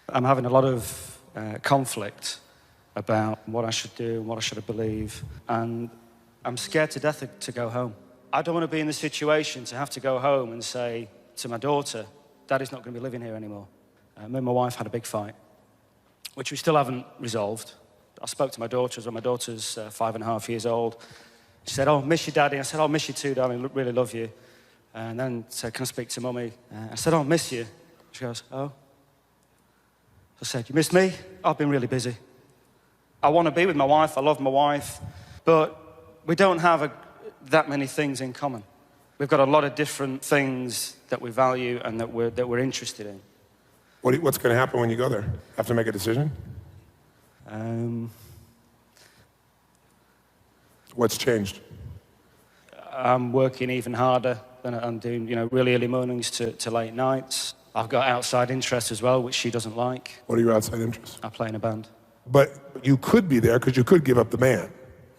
I'm having a lot of conflict about what I should do and what I should believe, and I'm scared to death to go home. I don't want to be in the situation to have to go home and say to my daughter, Daddy's not going to be living here anymore. Me and my wife had a big fight, which we still haven't resolved. I spoke to my daughter as well. My daughter's 5.5 years old. She said, "Oh, miss you, Daddy." I said, "Oh, miss you too, darling. Really love you." And then said, "Can I speak to Mummy?" I said, "Oh, miss you." She goes, "Oh." I said, "You miss me? I've been really busy. I want to be with my wife. I love my wife. But we don't have that many things in common. We've got a lot of different things that we value and that we're interested in." What's going to happen when you go there? Have to make a decision? What's changed? I'm working even harder than I'm doing, really early mornings to late nights. I've got outside interests as well, which she doesn't like. What are your outside interests? I play in a band. But you could be there because you could give up the band.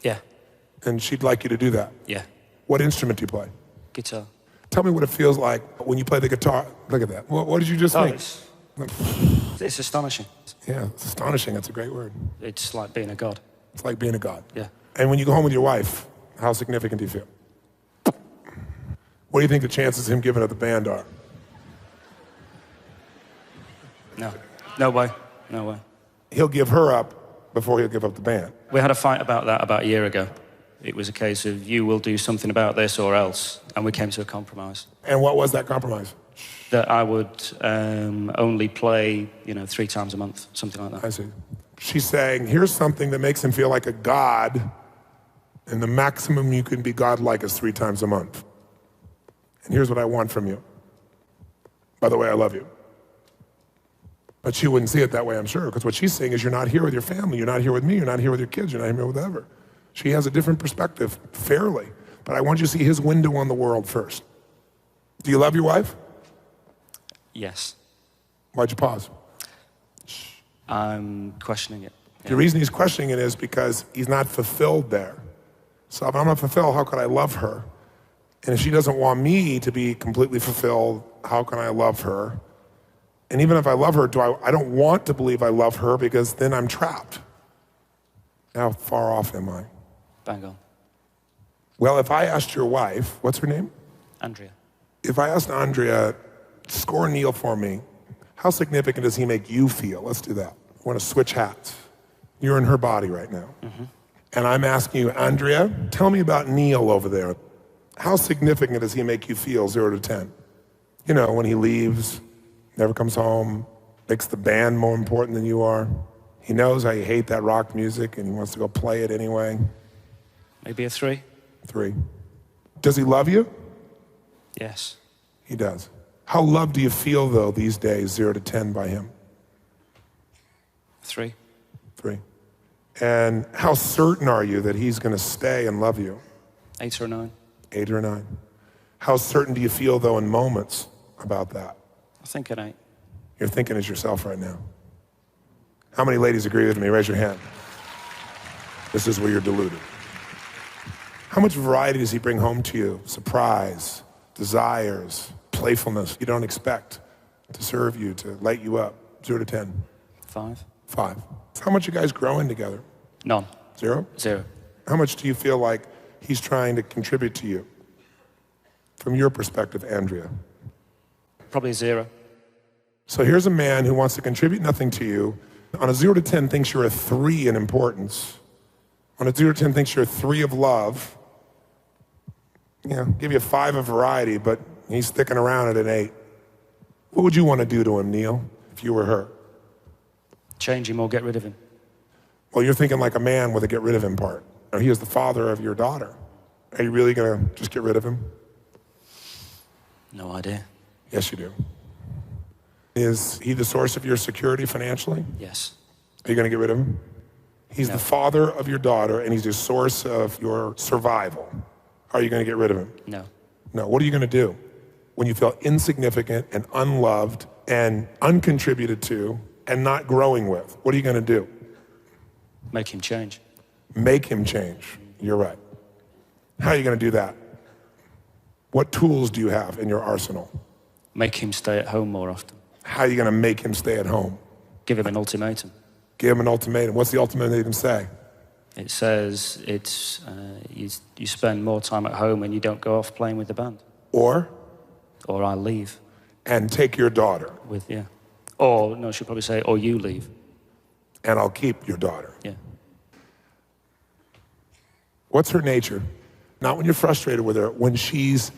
Yeah. And she'd like you to do that. Yeah. What instrument do you play? Guitar. Tell me what it feels like when you play the guitar. Look at that. What did you just think? It's astonishing. Yeah, it's astonishing. That's a great word. It's like being a god. It's like being a god. Yeah. And when you go home with your wife, how significant do you feel? What do you think the chances of him giving up the band are? No. No way. No way. He'll give her up before he'll give up the band. We had a fight about that about a year ago. It was a case of you will do something about this or else. And we came to a compromise. And what was that compromise? That I would only play, 3 times a month, something like that. I see. She's saying, here's something that makes him feel like a god, and the maximum you can be godlike is 3 times a month. And here's what I want from you. By the way, I love you. But she wouldn't see it that way, I'm sure, because what she's saying is you're not here with your family, you're not here with me, you're not here with your kids, you're not here with whatever. She has a different perspective, fairly. But I want you to see his window on the world first. Do you love your wife? Yes. Why'd you pause? I'm questioning it. Yeah. The reason he's questioning it is because he's not fulfilled there. So if I'm not fulfilled, how could I love her? And if she doesn't want me to be completely fulfilled, how can I love her? And even if I love her, I don't want to believe I love her because then I'm trapped. How far off am I? Bang on. Well, if I asked your wife, what's her name? Andrea. If I asked Andrea, score Neil for me, how significant does he make you feel? Let's do that. I want to switch hats. You're in her body right now. Mm-hmm. And I'm asking you, Andrea, tell me about Neil over there. How significant does he make you feel, 0 to 10? When he leaves, never comes home, makes the band more important than you are. He knows how you hate that rock music and he wants to go play it anyway. Maybe a 3. 3. Does he love you? Yes. He does. How loved do you feel, though, these days, 0 to 10 by him? 3. 3. And how certain are you that he's going to stay and love you? 8 or 9. 8 or 9. How certain do you feel, though, in moments about that? I think an 8. You're thinking as yourself right now. How many ladies agree with me? Raise your hand. This is where you're deluded. How much variety does he bring home to you? Surprise, desires, playfulness you don't expect to serve you, to light you up. 0 to 10. 5. 5. How much are you guys growing together? None. 0? 0. How much do you feel like he's trying to contribute to you? From your perspective, Andrea. Probably 0. So here's a man who wants to contribute nothing to you. On a 0 to 10 thinks you're a 3 in importance. On a 0 to 10 thinks you're a 3 of love. Give you a 5 of variety, but he's sticking around at an 8. What would you want to do to him, Neil, if you were her? Change him or get rid of him. Well, you're thinking like a man with a get rid of him part. He is the father of your daughter. Are you really going to just get rid of him? No idea. Yes, you do. Is he the source of your security financially? Yes. Are you going to get rid of him? He's the father of your daughter, and he's the source of your survival. Are you going to get rid of him? No. No. What are you going to do when you feel insignificant and unloved and uncontributed to and not growing with? What are you going to do? Make him change. Make him change. You're right. How are you going to do that? What tools do you have in your arsenal? Make him stay at home more often. How are you going to make him stay at home? give him an ultimatum. Give him an ultimatum. What's the ultimatum say? It says you spend more time at home and you don't go off playing with the band. Or I leave. And take your daughter. Yeah. Or, no, she'll probably say, or you leave. And I'll keep your daughter. Yeah. What's her nature? Not when you're frustrated with her, when she's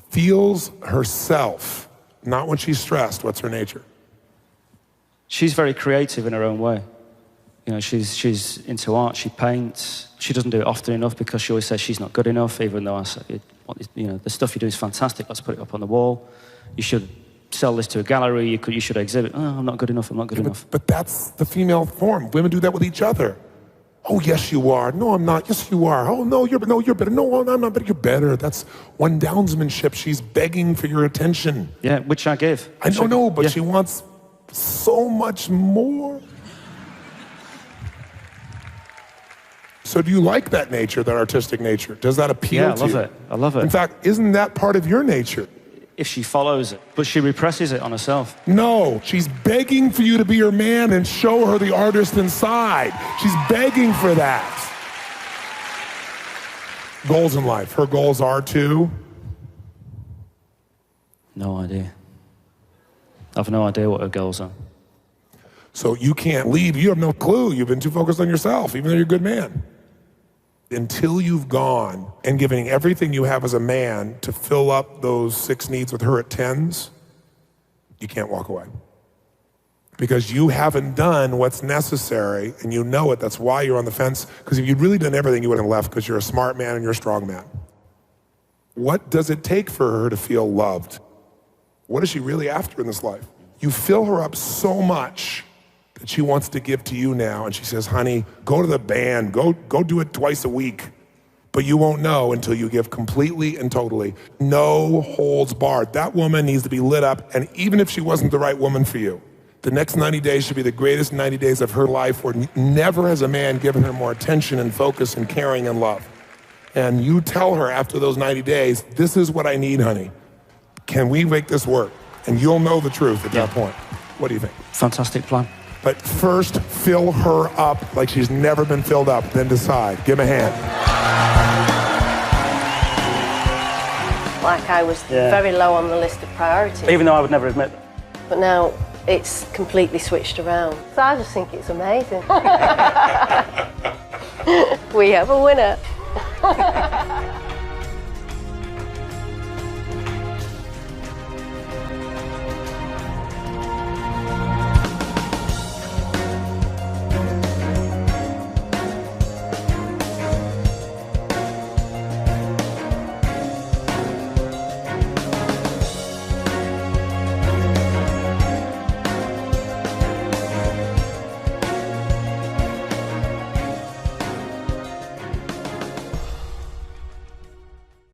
feels herself, not when she's stressed. What's her nature? She's very creative in her own way. You know, she's into art, she paints. She doesn't do it often enough because she always says she's not good enough, even though I say, you know, the stuff you do is fantastic, let's put it up on the wall. You should sell this to a gallery, you should exhibit. Oh, I'm not good enough, I'm not good enough. But that's the female form. Women do that with each other. Oh, yes, you are. No, I'm not. Yes, you are. Oh, no, you're better. No, I'm not better. You're better. That's one-downsmanship. She's begging for your attention. Yeah, which I give. I don't know, but she wants so much more. So do you like that nature, that artistic nature? Does that appeal to you? Yeah, I love it. In fact, isn't that part of your nature? If she follows it, but she represses it on herself. No, she's begging for you to be her man and show her the artist inside. She's begging for that. Goals in life. Her goals are to? No idea. I've no idea what her goals are. So you can't leave. You have no clue. You've been too focused on yourself, even though you're a good man. Until you've gone and given everything you have as a man to fill up those 6 needs with her at 10s, you can't walk away. Because you haven't done what's necessary, and you know it. That's why you're on the fence. Because if you'd really done everything, you wouldn't have left, because you're a smart man and you're a strong man. What does it take for her to feel loved? What is she really after in this life? You fill her up so much that she wants to give to you now, and she says, honey, go to the band, go do it twice a week. But you won't know until you give completely and totally. No holds barred. That woman needs to be lit up, and even if she wasn't the right woman for you, the next 90 days should be the greatest 90 days of her life, where never has a man given her more attention and focus and caring and love. And you tell her after those 90 days, this is what I need, honey. Can we make this work? And you'll know the truth at that point. What do you think? Fantastic plan. But first, fill her up like she's never been filled up, then decide. Give him a hand. Like I was very low on the list of priorities. Even though I would never admit that. But now it's completely switched around. So I just think it's amazing. We have a winner.